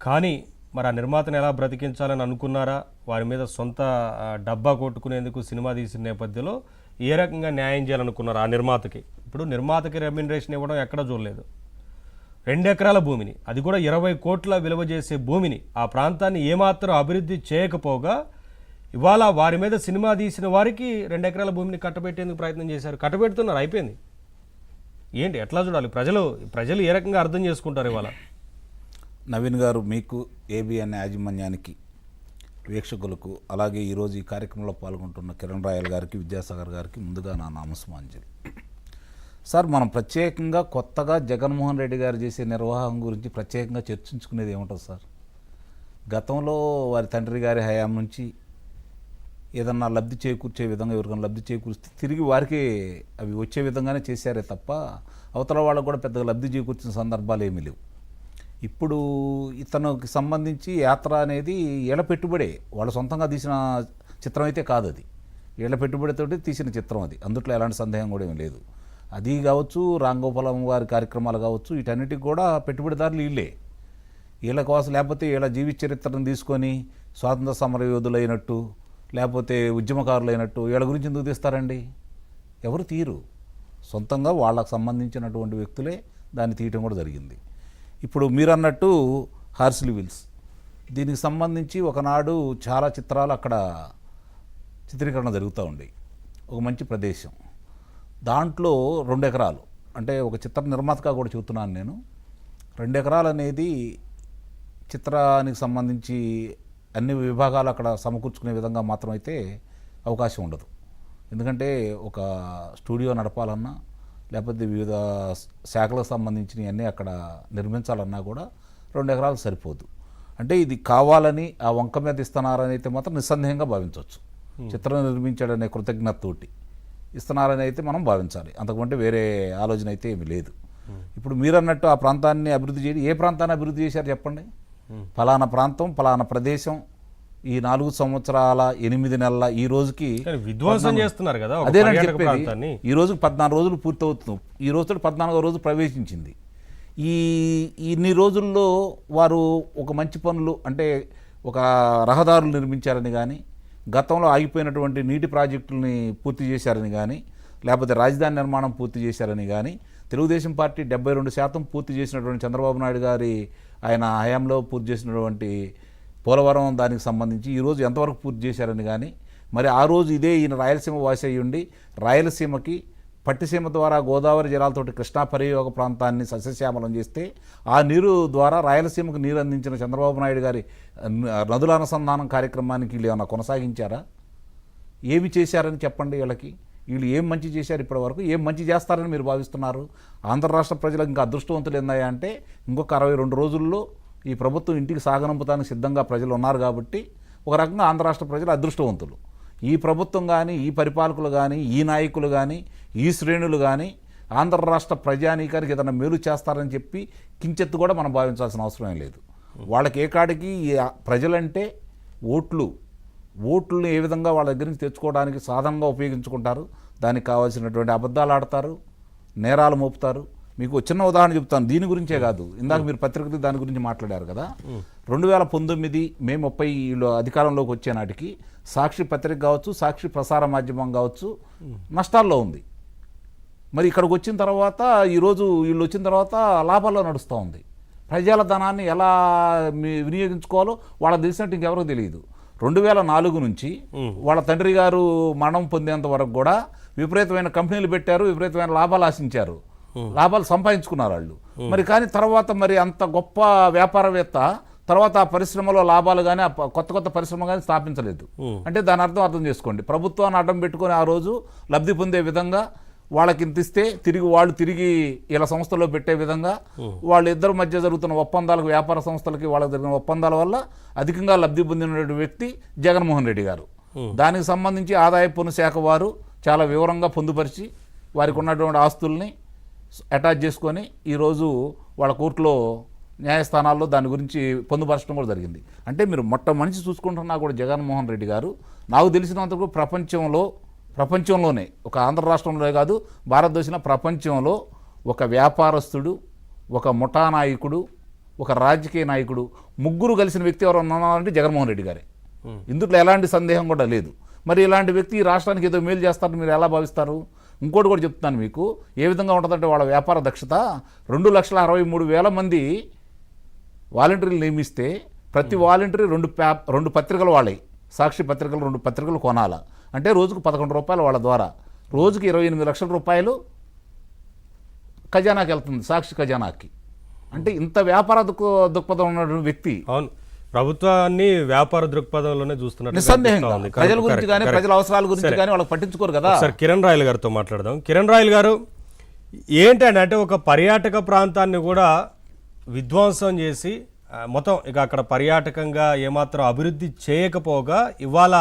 కానీ మరి ఆ నిర్మాతను ఎలా బ్రతికించాలని అనుకున్నారా? వారి మీద సొంత డబ్బా కొట్టుకునేందుకు సినిమా తీసిన నేపథ్యంలో ఏ రకంగా న్యాయం చేయాలనుకున్నారు ఆ నిర్మాతకి? ఇప్పుడు నిర్మాతకి రెమ్యునరేషన్ ఇవ్వడం ఎక్కడ చూడలేదు. 2 ఎకరాల భూమిని, అది కూడా 20 కోట్ల విలువ చేసే భూమిని, ఆ ప్రాంతాన్ని ఏమాత్రం అభివృద్ధి చేయకపోగా ఇవాళ వారి మీద సినిమా తీసిన వారికి 2 ఎకరాల భూమిని కట్టబెట్టేందుకు ప్రయత్నం చేశారు. కట్టబెడుతున్నారు, అయిపోయింది. ఏంటి, ఎట్లా చూడాలి? ప్రజలు ఏ రకంగా అర్థం చేసుకుంటారు ఇవాళ? నవీన్ గారు, మీకు ఏబిఎన్ యాజమాన్యానికి, వీక్షకులకు, అలాగే ఈరోజు ఈ కార్యక్రమంలో పాల్గొంటున్న కిరణ్ రాయల్ గారికి, విద్యాసాగర్ గారికి ముందుగా నా నమస్మాంజలి. సార్, మనం ప్రత్యేకంగా కొత్తగా జగన్మోహన్ రెడ్డి గారు చేసే నిర్వాహం గురించి ప్రత్యేకంగా చర్చించుకునేది ఏముంటుంది సార్? గతంలో వారి తండ్రి గారి హయాం నుంచి ఏదన్నా లబ్ధి చేకూర్చే విధంగా ఎవరికైనా లబ్ధి చేకూర్స్తే తిరిగి వారికి అవి వచ్చే విధంగానే చేశారే తప్ప అవతల వాళ్ళకు కూడా పెద్దగా లబ్ధి చేకూర్చిన సందర్భాలు ఏమీ లేవు. ఇప్పుడు ఇతనికి సంబంధించి యాత్ర అనేది ఏళ్ల పెట్టుబడే, వాళ్ళు సొంతంగా తీసిన చిత్రం అయితే కాదు, అది ఏళ్ల పెట్టుబడితోటి తీసిన చిత్రం అది, అందుట్లో ఎలాంటి సందేహం కూడా ఏమీ లేదు. అది కావచ్చు, రాంగోపాలం గారి కార్యక్రమాలు కావచ్చు, వీటన్నిటికి కూడా పెట్టుబడిదారులు వీళ్ళే. వీళ్ళ కోసం, లేకపోతే వీళ్ళ జీవిత చరిత్రను తీసుకొని స్వాతంత్ర సమర యోధులైనట్టు లేకపోతే ఉద్యమకారులైనట్టు వీళ్ళ గురించి ఎందుకు తీస్తారండి? ఎవరు తీరు. సొంతంగా వాళ్ళకు సంబంధించినటువంటి వ్యక్తులే దాన్ని తీయటం కూడా జరిగింది. ఇప్పుడు మీరు అన్నట్టు హార్సిలీ విల్స్, దీనికి సంబంధించి ఒకనాడు చాలా చిత్రాలు అక్కడ చిత్రీకరణ జరుగుతూ ఉండేవి. ఒక మంచి ప్రదేశం, దాంట్లో 2 ఎకరాలు, అంటే ఒక చిత్ర నిర్మాతగా కూడా చెబుతున్నాను నేను, 2 ఎకరాలు అనేది చిత్రానికి సంబంధించి అన్ని విభాగాలు అక్కడ సమకూర్చుకునే విధంగా మాత్రం అయితే అవకాశం ఉండదు. ఎందుకంటే ఒక స్టూడియో నడపాలన్నా లేకపోతే వివిధ శాఖలకు సంబంధించినవన్నీ అక్కడ నిర్మించాలన్నా కూడా 2 ఎకరాలు సరిపోదు. అంటే ఇది కావాలని ఆ వంక మీద ఇస్తున్నారని అయితే మాత్రం నిస్సందేహంగా భావించవచ్చు. చిత్రం నిర్మించాడనే కృతజ్ఞతతోటి ఇస్తున్నారని అయితే మనం భావించాలి, అంతకంటే వేరే ఆలోచన అయితే ఏమీ లేదు. ఇప్పుడు మీరన్నట్టు ఆ ప్రాంతాన్ని అభివృద్ధి చేయడం, ఏ ప్రాంతాన్ని అభివృద్ధి చేశారు చెప్పండి? ఫలానా ప్రాంతం, ఫలానా ప్రదేశం ఈ 4 సంవత్సరాల 8 నెలల ఈ రోజుకి విధ్వంసం చేస్తున్నారు కదా. అదేనండి చెప్పేది. ఈ రోజుకి 14 రోజులు పూర్తవుతుంది. ఈ రోజుతో 14వ రోజు ప్రవేశించింది. ఇన్ని రోజుల్లో వారు ఒక మంచి పనులు, అంటే ఒక రహదారులు నిర్మించారని కానీ, గతంలో ఆగిపోయినటువంటి నీటి ప్రాజెక్టులని పూర్తి చేశారని కానీ, లేకపోతే రాజధాని నిర్మాణం పూర్తి చేశారని కానీ, తెలుగుదేశం పార్టీ 72% పూర్తి చేసినటువంటి చంద్రబాబు నాయుడు గారి ఆయన హయాంలో పూర్తి చేసినటువంటి పోలవరం దానికి సంబంధించి ఈరోజు ఎంతవరకు పూర్తి చేశారని కానీ, మరి ఆ రోజు ఇదే ఈయన రాయలసీమ వాసి అయ్యి ఉండి రాయలసీమకి పట్టిసీమ ద్వారా గోదావరి జలాలతోటి కృష్ణా పరియోగ ప్రాంతాన్ని సస్యశ్యామలం చేస్తే ఆ నీరు ద్వారా రాయలసీమకు నీరు అందించిన చంద్రబాబు నాయుడు గారి నదుల అనుసంధానం కార్యక్రమానికి వీళ్ళు ఏమన్నా కొనసాగించారా? ఏమి చేశారని చెప్పండి. వీళ్ళు ఏం మంచి చేశారు ఇప్పటి వరకు? ఏం మంచి చేస్తారని మీరు భావిస్తున్నారు? ఆంధ్ర రాష్ట్ర ప్రజలకు ఇంకా అదృష్టవంతులు ఏందయ్యా అంటే, ఇంకొక 62 రోజుల్లో ఈ ప్రభుత్వం ఇంటికి సాగనంపుతానికి సిద్ధంగా ప్రజలు ఉన్నారు కాబట్టి ఒక రకంగా ఆంధ్ర రాష్ట్ర ప్రజలు అదృష్టవంతులు. ఈ ప్రభుత్వం కానీ, ఈ పరిపాలకులు కానీ, ఈ నాయకులు కానీ, ఈ శ్రేణులు కానీ ఆంధ్ర రాష్ట్ర ప్రజానీకానికి ఏదైనా మేలు చేస్తారని చెప్పి కించెత్తు కూడా మనం భావించాల్సిన అవసరం లేదు. వాళ్ళకి ఏ కాడికి ప్రజలంటే ఓట్లను ఏ విధంగా వాళ్ళ దగ్గర నుంచి తెచ్చుకోవడానికి సాధనంగా ఉపయోగించుకుంటారు, దానికి కావాల్సినటువంటి అబద్ధాలు ఆడతారు, నేరాలు మోపుతారు. మీకు చిన్న ఉదాహరణ చెప్తాను, దీని గురించే కాదు, ఇందాక మీరు పత్రికలు దాని గురించి మాట్లాడారు కదా. 2019 మే 30 అధికారంలోకి వచ్చే నాటికి సాక్షి పత్రిక కావచ్చు, సాక్షి ప్రసార మాధ్యమం కావచ్చు నష్టాల్లో ఉంది. మరి ఇక్కడికి వచ్చిన తర్వాత, ఈరోజు వీళ్ళు వచ్చిన తర్వాత లాభాల్లో నడుస్తూ ఉంది. ప్రజల ధనాన్ని ఎలా వినియోగించుకోవాలో వాళ్ళకి తెలిసినట్టు ఇంకెవరో తెలియదు. 2004 నుంచి వాళ్ళ తండ్రి గారు మరణం పొందేంత వరకు కూడా విపరీతమైన కంపెనీలు పెట్టారు, విపరీతమైన లాభాలు ఆశించారు, లాభాలు సంపాదించుకున్నారు వాళ్ళు. మరి కానీ తర్వాత మరి అంత గొప్ప వ్యాపారవేత్త తర్వాత ఆ పరిశ్రమలో లాభాలు కానీ, కొత్త పరిశ్రమ కానీ స్థాపించలేదు. అంటే దాని అర్థం చేసుకోండి, ప్రభుత్వాన్ని అడ్డం పెట్టుకొని ఆ రోజు లబ్ధి పొందే విధంగా వాళ్ళకి ఇంత ఇస్తే తిరిగి ఇలా సంస్థలో పెట్టే విధంగా వాళ్ళిద్దరి మధ్య జరుగుతున్న ఒప్పందాలకు, వ్యాపార సంస్థలకి వాళ్ళకి జరిగిన ఒప్పందాల వల్ల అధికంగా లబ్ధి పొందిన వ్యక్తి జగన్మోహన్ రెడ్డి గారు. దానికి సంబంధించి ఆదాయ పన్ను శాఖ వారు చాలా వివరంగా పొందుపరిచి వారికి ఉన్నటువంటి ఆస్తుల్ని అటాచ్ చేసుకొని ఈరోజు వాళ్ళ కోర్టులో న్యాయస్థానాల్లో దాని గురించి పొందుపరచడం కూడా జరిగింది. అంటే మీరు మొట్టమొదటి చూసుకుంటున్నా కూడా జగన్మోహన్ రెడ్డి గారు నాకు తెలిసినంతకు ప్రపంచంలోనే, ఒక ఆంధ్ర రాష్ట్రంలోనే కాదు భారతదేశంలో ప్రపంచంలో ఒక వ్యాపారస్తుడు, ఒక ముఠా నాయకుడు, ఒక రాజకీయ నాయకుడు, ముగ్గురు కలిసిన వ్యక్తి ఎవరు ఉన్నారంటే జగన్మోహన్ రెడ్డి గారే. ఇందులో ఎలాంటి సందేహం కూడా లేదు. మరి ఇలాంటి వ్యక్తి ఈ రాష్ట్రానికి ఏదో మేలు చేస్తారని మీరు ఎలా భావిస్తారు? ఇంకోటి కూడా చెప్తున్నాను మీకు, ఏ విధంగా ఉంటుందంటే వాళ్ళ వ్యాపార దక్షత 2,63,000 మంది వాలంటీర్లు నియమిస్తే ప్రతి వాలంటీర్ 2 పత్రికలు వాళ్ళే, సాక్షి పత్రికలు 2 పత్రికలు కొనాల అంటే రోజుకు 11 రూపాయలు వాళ్ళ ద్వారా, రోజుకి 28 లక్షల రూపాయలు ఖజానాకి వెళ్తుంది, సాక్షి ఖజానాకి. అంటే ఇంత వ్యాపార దృక్పథం ఉన్న వ్యక్తి. అవును, ప్రభుత్వాన్ని వ్యాపార దృక్పథంలోనే చూస్తున్నట్టు నిస్సందేహంగా ప్రజల గురించి కానీ ప్రజల అవసరాల గురించి కానీ వాళ్ళకి పట్టించుకోరు కదా. సార్ కిరణ్ రాయల్ గారితో మాట్లాడదాం. కిరణ్ రాయల్ గారు, ఏంటంటే ఒక పర్యాటక ప్రాంతాన్ని కూడా విధ్వంసం చేసి మొత్తం ఇక అక్కడ పర్యాటకంగా ఏమాత్రం అభివృద్ధి చేయకపోగా ఇవాళ